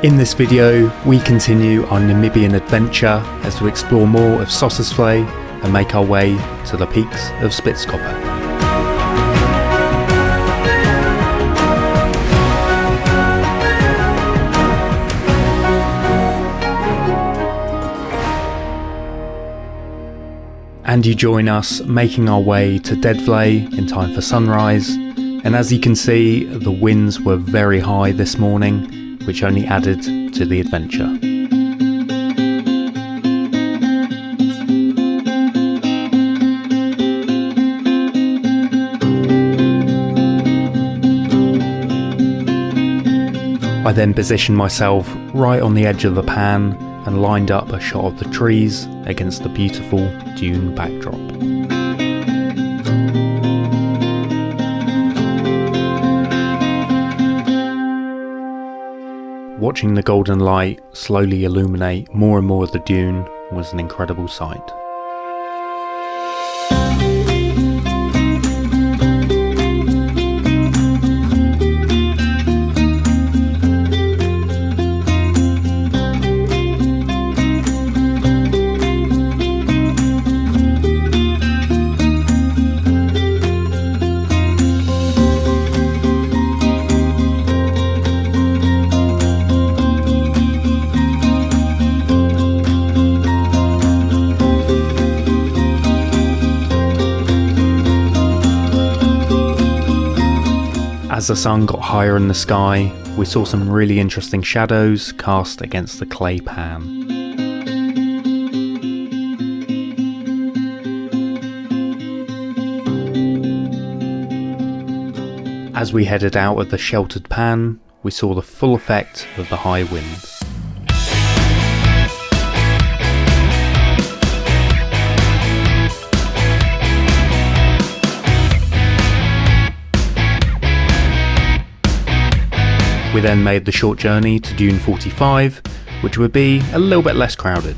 In this video, we continue our Namibian adventure as we explore more of Sossusvlei and make our way to the peaks of Spitzkoppe. And you join us making our way to Deadvlei in time for sunrise, and as you can see, the winds were very high this morning, which only added to the adventure. I then positioned myself right on the edge of the pan and lined up a shot of the trees against the beautiful dune backdrop. Watching the golden light slowly illuminate more and more of the dune was an incredible sight. As the sun got higher in the sky, we saw some really interesting shadows cast against the clay pan. As we headed out of the sheltered pan, we saw the full effect of the high wind. We then made the short journey to Dune 45, which would be a little bit less crowded.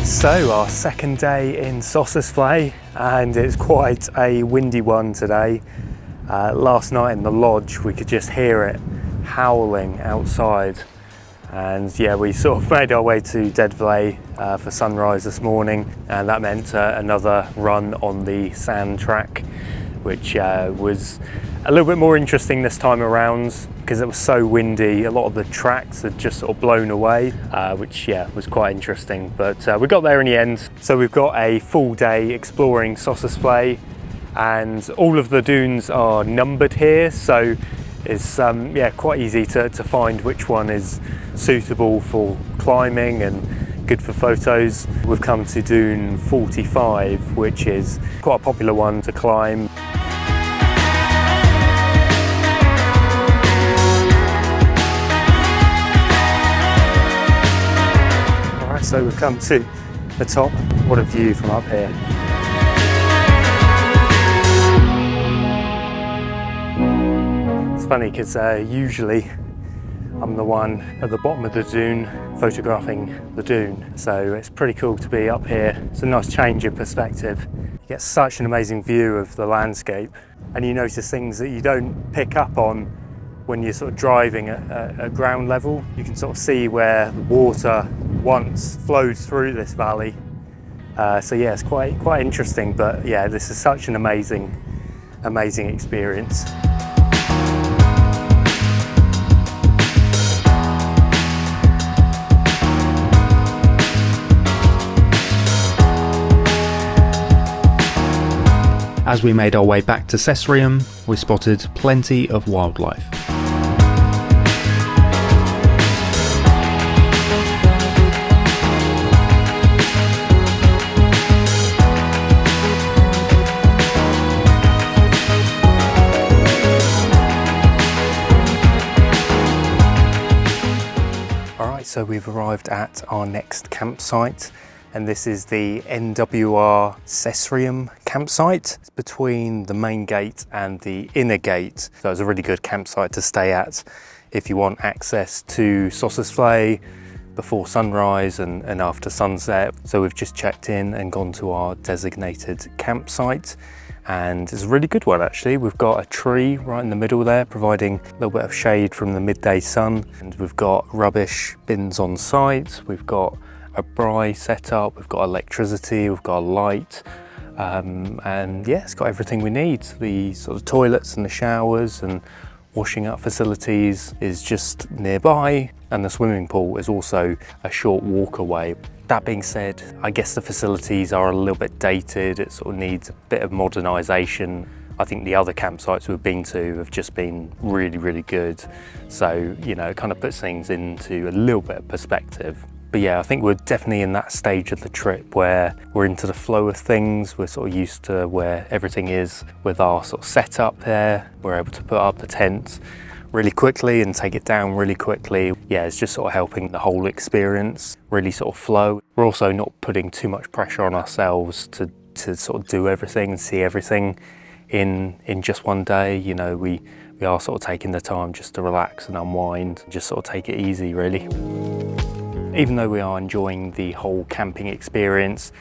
So our second day in Sossusvlei, and it's quite a windy one today. Last night in the lodge we could just hear it howling outside. And yeah, we sort of made our way to Deadvlei for sunrise this morning, and that meant another run on the sand track, which was a little bit more interesting this time around because it was so windy. A lot of the tracks had just sort of blown away, which yeah, was quite interesting. But we got there in the end. So we've got a full day exploring Sossusvlei, and all of the dunes are numbered here, so it's yeah, quite easy to find which one is suitable for climbing and good for photos. We've come to Dune 45, which is quite a popular one to climb. Alright, so we've come to the top. What a view from up here. It's funny because usually I'm the one at the bottom of the dune photographing the dune, so it's pretty cool to be up here. It's a nice change of perspective. You get such an amazing view of the landscape, and you notice things that you don't pick up on when you're sort of driving at ground level. You can sort of see where the water once flowed through this valley. So yeah, it's quite interesting, but yeah, this is such an amazing experience. As we made our way back to Sesrium, we spotted plenty of wildlife. Alright, so we've arrived at our next campsite, and this is the NWR Sesrium campsite. It's between the main gate and the inner gate, so it's a really good campsite to stay at if you want access to Sossusvlei, before sunrise and after sunset. So we've just checked in and gone to our designated campsite, and it's a really good one actually. We've got a tree right in the middle there, providing a little bit of shade from the midday sun, and we've got rubbish bins on site, we've got a braai set up, we've got electricity, we've got a light, and yeah, it's got everything we need. The sort of toilets and the showers and washing up facilities is just nearby, and the swimming pool is also a short walk away. That being said, I guess the facilities are a little bit dated. It sort of needs a bit of modernisation. I think the other campsites we've been to have just been really, really good. So, you know, it kind of puts things into a little bit of perspective. But yeah, I think we're definitely in that stage of the trip where we're into the flow of things. We're sort of used to where everything is with our sort of setup there. We're able to put up the tent really quickly and take it down really quickly. Yeah, it's just sort of helping the whole experience really sort of flow. We're also not putting too much pressure on ourselves to sort of do everything and see everything in just one day. You know, we are sort of taking the time just to relax and unwind, and just sort of take it easy really. Even though we are enjoying the whole camping experience,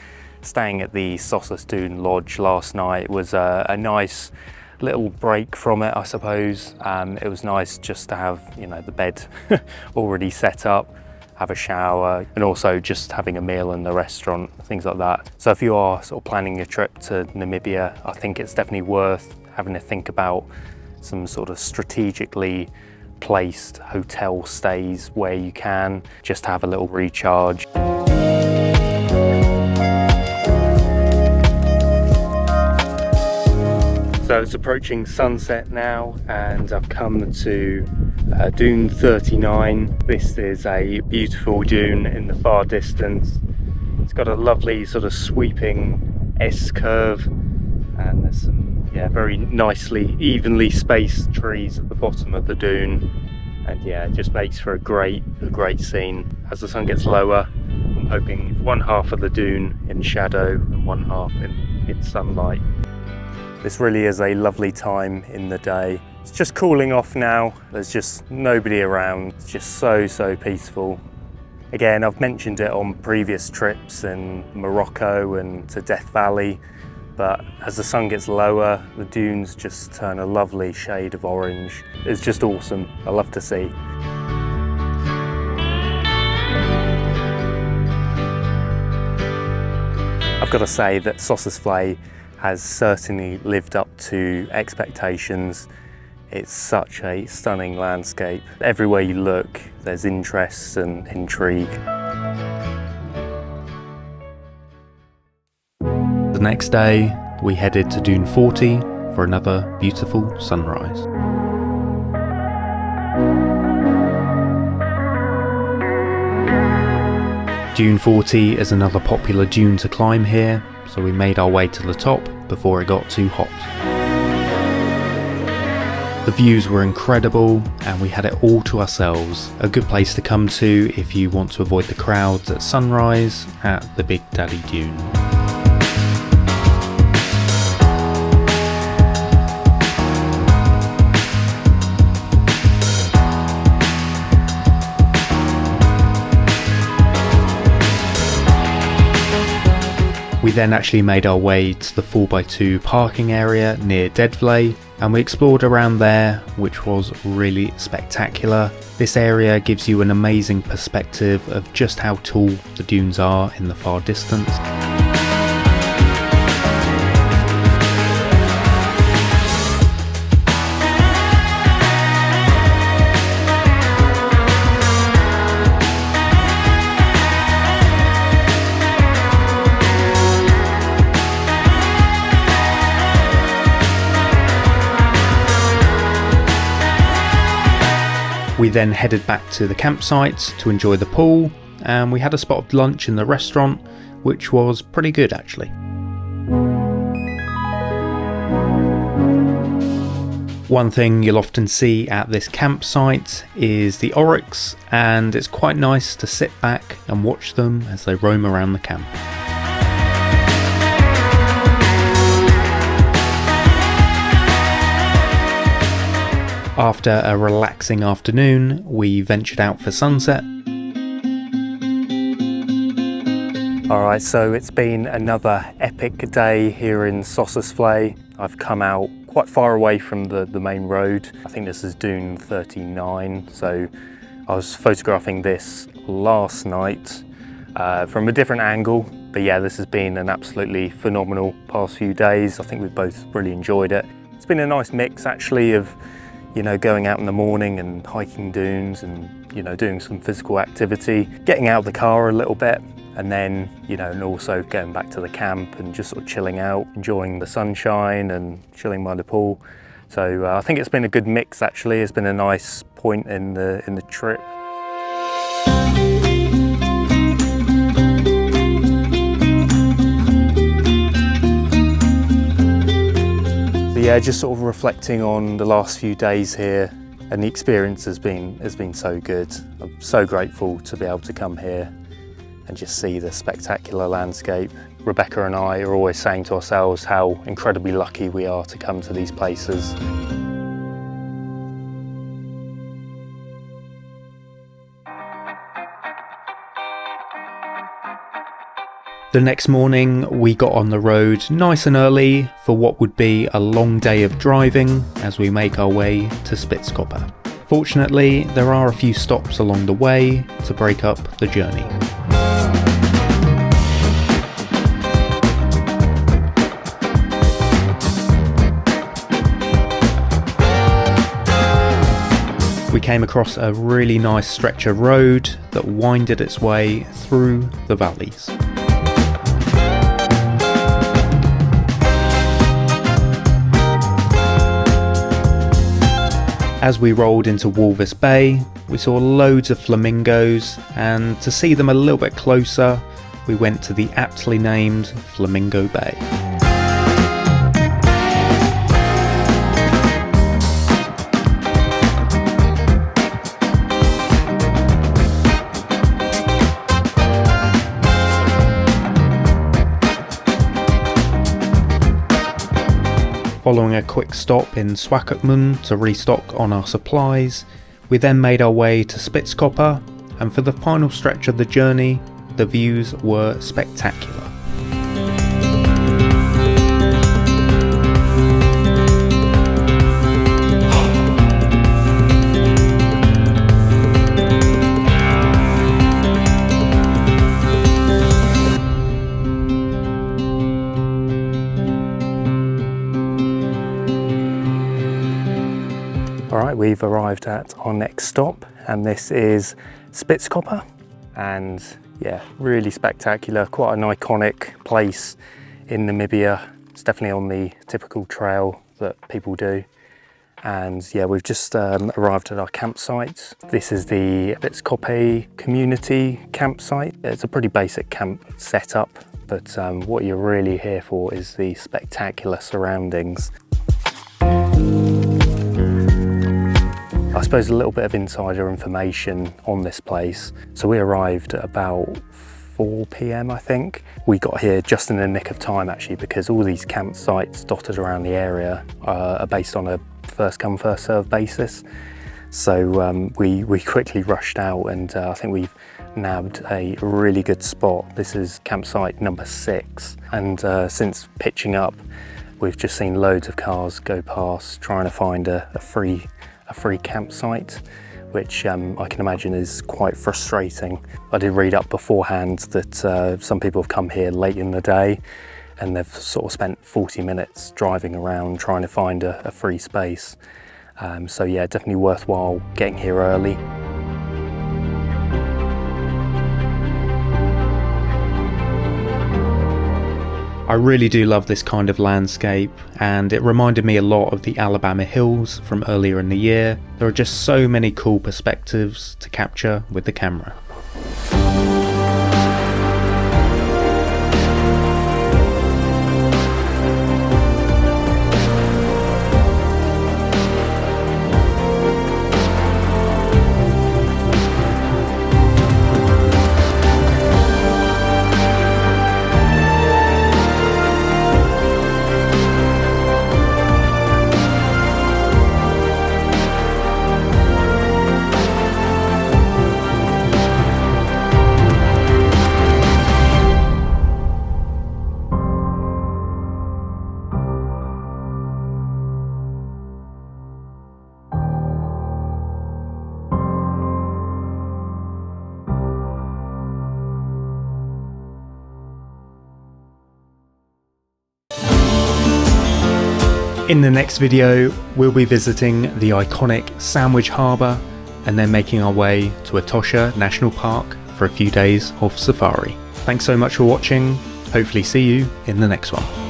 staying at the Sossusvlei lodge last night was a nice little break from it, I suppose. It was nice just to have, you know, the bed already set up, have a shower, and also just having a meal in the restaurant, things like that. So if you are sort of planning a trip to Namibia, I think it's definitely worth having to think about some sort of strategically placed hotel stays where you can, just to have a little recharge. So it's approaching sunset now, and I've come to Dune 39. This is a beautiful dune in the far distance. It's got a lovely sort of sweeping S-curve, and there's some very nicely evenly spaced trees at the bottom of the dune, and yeah, it just makes for a great scene. As the sun gets lower, I'm hoping one half of the dune in shadow and one half in sunlight. This really is a lovely time in the day. It's just cooling off now. There's just nobody around. It's just so peaceful. Again, I've mentioned it on previous trips in Morocco and to Death Valley, but as the sun gets lower, the dunes just turn a lovely shade of orange. It's just awesome. I love to see. I've got to say that Sossusvlei has certainly lived up to expectations. It's such a stunning landscape. Everywhere you look, there's interest and intrigue. The next day, we headed to Dune 40 for another beautiful sunrise. Dune 40 is another popular dune to climb here, so we made our way to the top before it got too hot. The views were incredible, and we had it all to ourselves. A good place to come to if you want to avoid the crowds at sunrise at the Big Daddy Dune. We then actually made our way to the 4x2 parking area near Deadvlei, and we explored around there, which was really spectacular. This area gives you an amazing perspective of just how tall the dunes are in the far distance. We then headed back to the campsite to enjoy the pool, and we had a spot of lunch in the restaurant, which was pretty good actually. One thing you'll often see at this campsite is the oryx, and it's quite nice to sit back and watch them as they roam around the camp. After a relaxing afternoon, we ventured out for sunset. Alright, so it's been another epic day here in Sossusvlei. I've come out quite far away from the main road. I think this is Dune 39, so I was photographing this last night from a different angle. But yeah, this has been an absolutely phenomenal past few days. I think we've both really enjoyed it. It's been a nice mix actually of, you know, going out in the morning and hiking dunes and, you know, doing some physical activity, getting out of the car a little bit, and then, you know, and also going back to the camp and just sort of chilling out, enjoying the sunshine and chilling by the pool. So I think it's been a good mix actually. It's been a nice point in the trip. So yeah, just sort of reflecting on the last few days here, and the experience has been so good. I'm so grateful to be able to come here and just see the spectacular landscape. Rebecca and I are always saying to ourselves how incredibly lucky we are to come to these places. The next morning we got on the road nice and early for what would be a long day of driving as we make our way to Spitzkoppe. Fortunately, there are a few stops along the way to break up the journey. We came across a really nice stretch of road that winded its way through the valleys. As we rolled into Walvis Bay, we saw loads of flamingos, and to see them a little bit closer, we went to the aptly named Flamingo Bay. Following a quick stop in Swakopmund to restock on our supplies, we then made our way to Spitzkoppe, and for the final stretch of the journey, the views were spectacular. Alright, we've arrived at our next stop, and this is Spitzkoppe, and yeah, really spectacular, quite an iconic place in Namibia. It's definitely on the typical trail that people do. And yeah, we've just arrived at our campsite. This is the Spitzkoppe community campsite. It's a pretty basic camp setup, but what you're really here for is the spectacular surroundings. I suppose a little bit of insider information on this place. So we arrived at about 4 p.m. I think. We got here just in the nick of time actually, because all these campsites dotted around the area are based on a first come first served basis. So we quickly rushed out, and I think we've nabbed a really good spot. This is campsite number 6, and since pitching up we've just seen loads of cars go past trying to find a free campsite, which I can imagine is quite frustrating. I did read up beforehand that some people have come here late in the day and they've sort of spent 40 minutes driving around trying to find a free space. So yeah, definitely worthwhile getting here early. I really do love this kind of landscape, and it reminded me a lot of the Alabama hills from earlier in the year. There are just so many cool perspectives to capture with the camera. In the next video, we'll be visiting the iconic Sandwich Harbour and then making our way to Etosha National Park for a few days of safari. Thanks so much for watching. Hopefully see you in the next one.